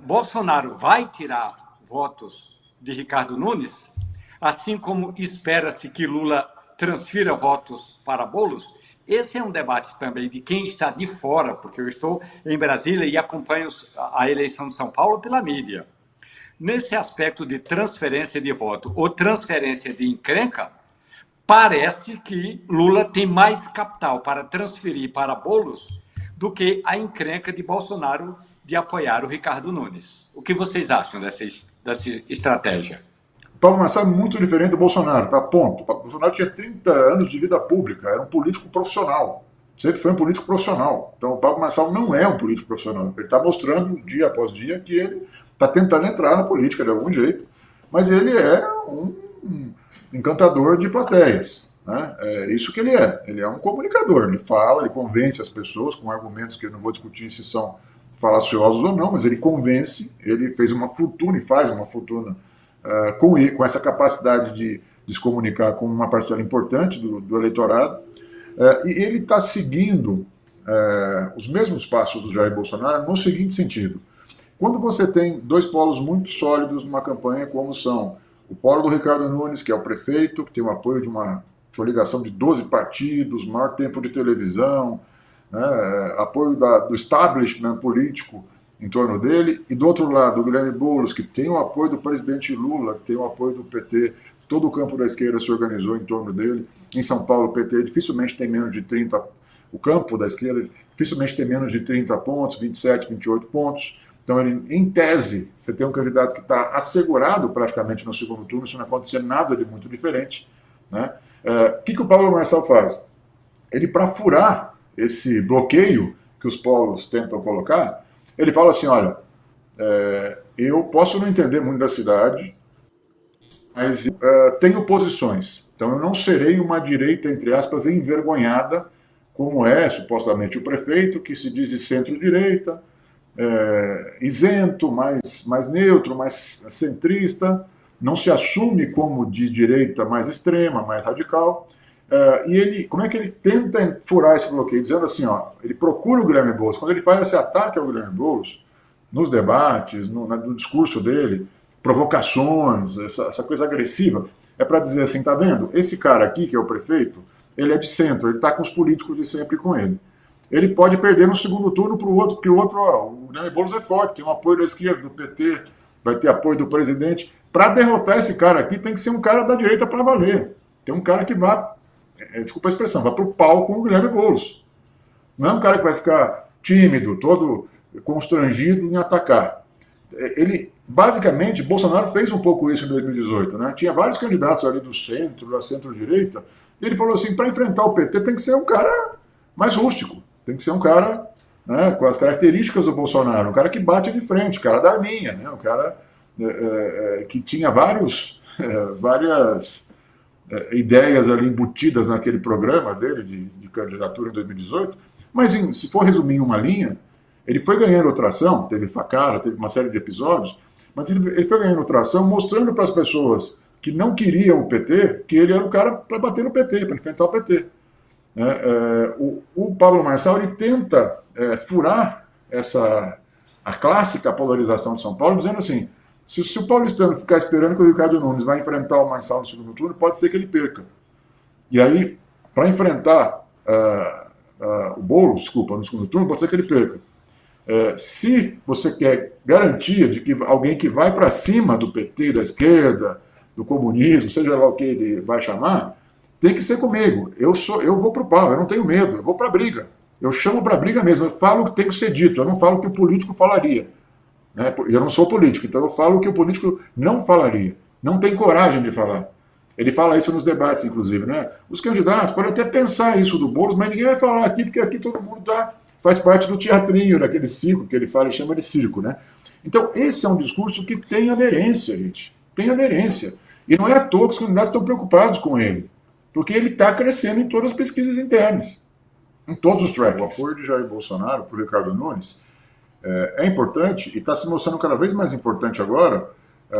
Bolsonaro vai tirar votos de Ricardo Nunes, assim como espera-se que Lula transfira votos para Boulos? Esse é um debate também de quem está de fora, porque eu estou em Brasília e acompanho a eleição de São Paulo pela mídia. Nesse aspecto de transferência de voto ou transferência de encrenca, parece que Lula tem mais capital para transferir para Boulos do que a encrenca de Bolsonaro de apoiar o Ricardo Nunes. O que vocês acham dessa estratégia? Pablo Marçal é muito diferente do Bolsonaro, tá? Ponto. O Bolsonaro tinha 30 anos de vida pública, era um político profissional. Sempre foi um político profissional. Então o Pablo Marçal não é um político profissional. Ele está mostrando, dia após dia, que ele está tentando entrar na política de algum jeito, mas ele é um encantador de plateias. Né? É isso que ele é. Ele é um comunicador. Ele fala, ele convence as pessoas com argumentos que eu não vou discutir se são falaciosos ou não, mas ele convence, ele fez uma fortuna e faz uma fortuna com essa capacidade de se comunicar com uma parcela importante do eleitorado, e ele está seguindo os mesmos passos do Jair Bolsonaro no seguinte sentido. Quando você tem dois polos muito sólidos numa campanha, como são o polo do Ricardo Nunes, que é o prefeito, que tem o apoio de uma coligação de 12 partidos, maior tempo de televisão, né, apoio do establishment político em torno dele, e do outro lado o Guilherme Boulos, que tem o apoio do presidente Lula, que tem o apoio do PT, todo o campo da esquerda se organizou em torno dele. Em São Paulo, o PT dificilmente tem menos de 30, o campo da esquerda dificilmente tem menos de 30 pontos, 27, 28 pontos. Então, ele, em tese, você tem um candidato que está assegurado praticamente no segundo turno, se não acontecer nada de muito diferente. Né? O que o Pablo Marçal faz? Ele, para furar esse bloqueio que os polos tentam colocar, ele fala assim, olha, eu posso não entender muito da cidade, mas tenho posições. Então eu não serei uma direita, entre aspas, envergonhada, como é supostamente o prefeito, que se diz de centro-direita, isento, mais neutro, mais centrista, não se assume como de direita mais extrema, mais radical. E ele, como é que ele tenta furar esse bloqueio? Dizendo assim, ó, ele procura o Guilherme Boulos. Quando ele faz esse ataque ao Guilherme Boulos, nos debates, no discurso dele, provocações, essa coisa agressiva, é para dizer assim, tá vendo? Esse cara aqui, que é o prefeito, ele é de centro, ele está com os políticos de sempre com ele. Ele pode perder no segundo turno para o outro, porque o Guilherme Boulos é forte, tem um apoio da esquerda, do PT, vai ter apoio do presidente. Para derrotar esse cara aqui, tem que ser um cara da direita para valer. Tem um cara que vai, desculpa a expressão, vai para o pau com o Guilherme Boulos. Não é um cara que vai ficar tímido, todo constrangido em atacar. Ele, basicamente, Bolsonaro fez um pouco isso em 2018, né? Tinha vários candidatos ali do centro, da centro-direita, e ele falou assim, para enfrentar o PT tem que ser um cara mais rústico, tem que ser um cara, né, com as características do Bolsonaro, um cara que bate de frente, um cara da arminha, né, um cara que tinha várias ideias ali embutidas naquele programa dele de candidatura em 2018, mas se for resumir em uma linha, ele foi ganhando tração, teve facada, teve uma série de episódios, mas ele foi ganhando tração mostrando para as pessoas que não queriam o PT que ele era o cara para bater no PT, para enfrentar o PT. O Pablo Marçal ele tenta furar a clássica polarização de São Paulo, dizendo assim, se o paulistano ficar esperando que o Ricardo Nunes vai enfrentar o Marçal no segundo turno, pode ser que ele perca. E aí, para enfrentar o Boulos, desculpa, no segundo turno, pode ser que ele perca. Se você quer garantia de que alguém que vai para cima do PT, da esquerda, do comunismo, seja lá o que ele vai chamar, tem que ser comigo. Eu vou para o pau, eu não tenho medo, eu vou para a briga. Eu chamo para a briga mesmo, eu falo o que tem que ser dito, eu não falo o que o político falaria. Né? Eu não sou político, então eu falo o que o político não falaria, não tem coragem de falar. Ele fala isso nos debates, inclusive. Né? Os candidatos podem até pensar isso do Boulos, mas ninguém vai falar aqui, porque aqui todo mundo faz parte do teatrinho, daquele circo que ele fala e chama de circo. Né? Então, esse é um discurso que tem aderência, gente. Tem aderência. E não é à toa que os candidatos estão preocupados com ele. Porque ele está crescendo em todas as pesquisas internas. Em todos os trackings. O apoio de Jair Bolsonaro para o Ricardo Nunes é importante e está se mostrando cada vez mais importante agora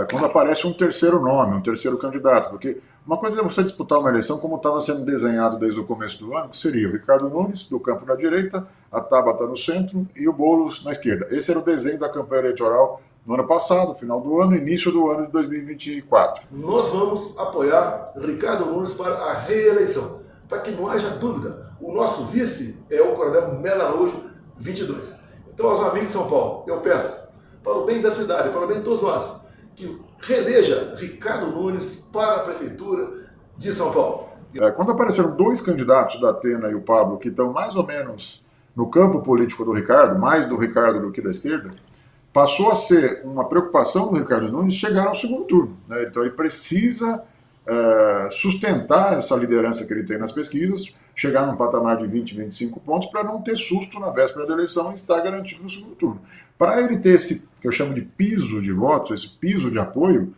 quando aparece um terceiro nome, um terceiro candidato. Porque uma coisa é você disputar uma eleição como estava sendo desenhado desde o começo do ano, que seria o Ricardo Nunes, do campo da direita, a Tabata no centro e o Boulos na esquerda. Esse era o desenho da campanha eleitoral no ano passado, final do ano, início do ano de 2024. Nós vamos apoiar Ricardo Nunes para a reeleição. Para que não haja dúvida, o nosso vice é o Coronel Melo Araújo, 22. Então, aos amigos de São Paulo, eu peço, para o bem da cidade, para o bem de todos nós, que reeleja Ricardo Nunes para a Prefeitura de São Paulo. Quando apareceram dois candidatos, da Atena e o Pablo, que estão mais ou menos no campo político do Ricardo, mais do Ricardo do que da esquerda, passou a ser uma preocupação do Ricardo Nunes chegar ao segundo turno, né? Então ele precisa sustentar essa liderança que ele tem nas pesquisas, chegar num patamar de 20, 25 pontos para não ter susto na véspera da eleição e estar garantido no segundo turno. Para ele ter esse, que eu chamo de piso de votos, esse piso de apoio,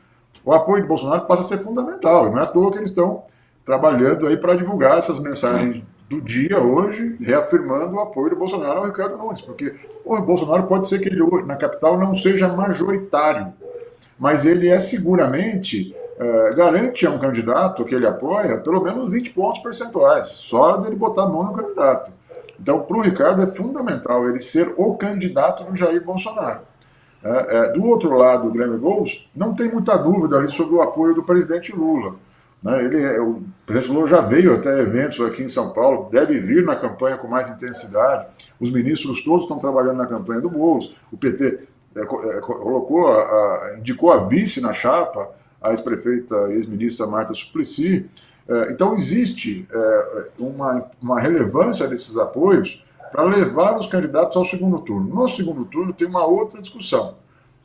o apoio de Bolsonaro passa a ser fundamental. Não é à toa que eles estão trabalhando aí para divulgar essas mensagens do dia hoje, reafirmando o apoio do Bolsonaro ao Ricardo Nunes, porque o Bolsonaro pode ser que ele na capital não seja majoritário, mas ele é seguramente, garante a um candidato que ele apoia pelo menos 20 pontos percentuais, só dele botar a mão no candidato. Então, para o Ricardo é fundamental ele ser o candidato do Jair Bolsonaro. Do outro lado, o Guilherme Boulos não tem muita dúvida ali sobre o apoio do presidente Lula. O presidente Lula já veio até eventos aqui em São Paulo, deve vir na campanha com mais intensidade. Os ministros todos estão trabalhando na campanha do Boulos. O PT indicou a vice na chapa, a ex-prefeita e ex-ministra Marta Suplicy. Então existe uma relevância desses apoios para levar os candidatos ao segundo turno. No segundo turno tem uma outra discussão,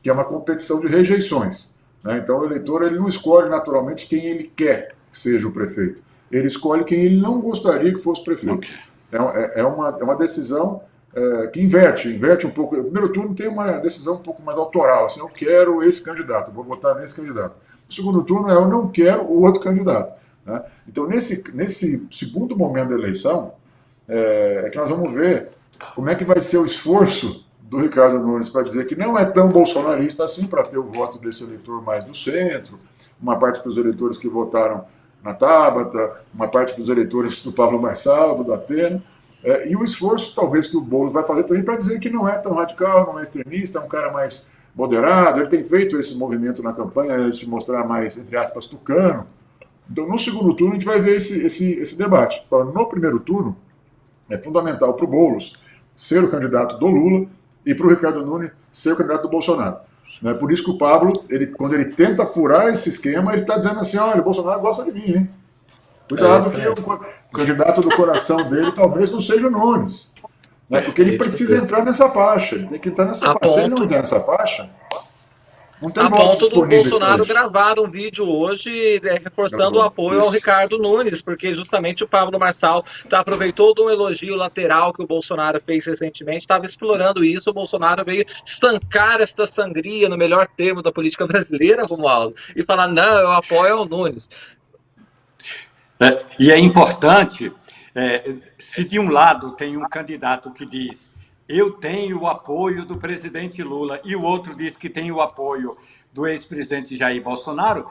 que é uma competição de rejeições. Então o eleitor ele não escolhe naturalmente quem ele quer que seja o prefeito. Ele escolhe quem ele não gostaria que fosse prefeito. É uma decisão que inverte um pouco. O primeiro turno tem uma decisão um pouco mais autoral. Assim, eu quero esse candidato, vou votar nesse candidato. O segundo turno eu não quero o outro candidato. Então nesse segundo momento da eleição é que nós vamos ver como é que vai ser o esforço do Ricardo Nunes para dizer que não é tão bolsonarista assim, para ter o voto desse eleitor mais do centro, uma parte dos eleitores que votaram na Tabata, uma parte dos eleitores do Pablo Marçal, do Datena, e o esforço talvez que o Boulos vai fazer também para dizer que não é tão radical, não é extremista, é um cara mais moderado. Ele tem feito esse movimento na campanha de se mostrar mais, entre aspas, tucano. Então no segundo turno a gente vai ver esse debate. No primeiro turno é fundamental para o Boulos ser o candidato do Lula e para o Ricardo Nunes ser o candidato do Bolsonaro. Por isso que o Pablo, quando ele tenta furar esse esquema, ele está dizendo assim, olha, o Bolsonaro gosta de mim, hein? Cuidado que o candidato do coração dele talvez não seja o Nunes. Porque ele precisa entrar nessa faixa, ele tem que entrar nessa faixa. Se ele não entrar nessa faixa, não tem a votos ponto do disponíveis. Bolsonaro gravar um vídeo hoje reforçando o apoio ao Ricardo Nunes, porque justamente o Pablo Marçal aproveitou de um elogio lateral que o Bolsonaro fez recentemente, estava explorando isso. O Bolsonaro veio estancar esta sangria, no melhor termo da política brasileira, Romualdo, e falar, não, eu apoio ao Nunes. E é importante, se de um lado tem um candidato que diz eu tenho o apoio do presidente Lula, e o outro diz que tem o apoio do ex-presidente Jair Bolsonaro,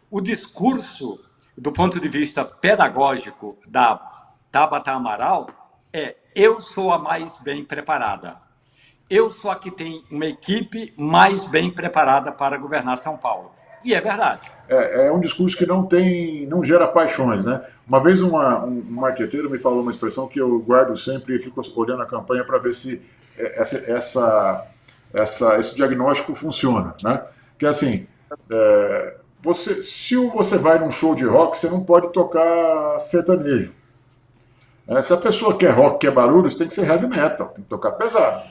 o discurso, do ponto de vista pedagógico da Tabata Amaral, eu sou a mais bem preparada. Eu sou a que tem uma equipe mais bem preparada para governar São Paulo. E é verdade. É um discurso que não gera paixões, né? Uma vez um marqueteiro me falou uma expressão que eu guardo sempre e fico olhando a campanha para ver se esse diagnóstico funciona, né? Que é assim, se você vai num show de rock, você não pode tocar sertanejo. Se a pessoa quer rock, quer barulho, você tem que ser heavy metal, tem que tocar pesado.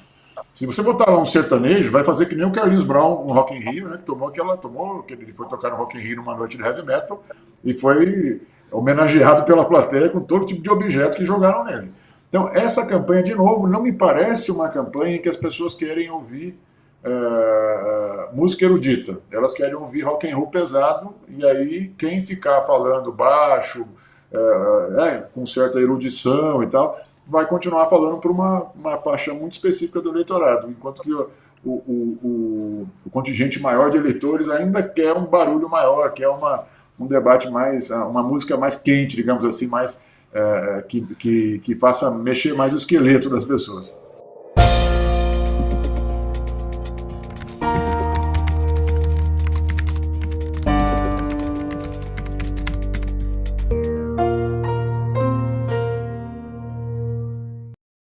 Se você botar lá um sertanejo, vai fazer que nem o Carlinhos Brown no Rock in Rio, né, que ele foi tocar no Rock in Rio numa noite de heavy metal e foi homenageado pela plateia com todo tipo de objeto que jogaram nele. Então, essa campanha, de novo, não me parece uma campanha em que as pessoas querem ouvir música erudita. Elas querem ouvir rock and roll pesado, e aí quem ficar falando baixo, com certa erudição e tal, vai continuar falando para uma faixa muito específica do eleitorado, enquanto que o contingente maior de eleitores ainda quer um barulho maior, quer um debate mais, uma música mais quente, digamos assim, mais que faça mexer mais o esqueleto das pessoas.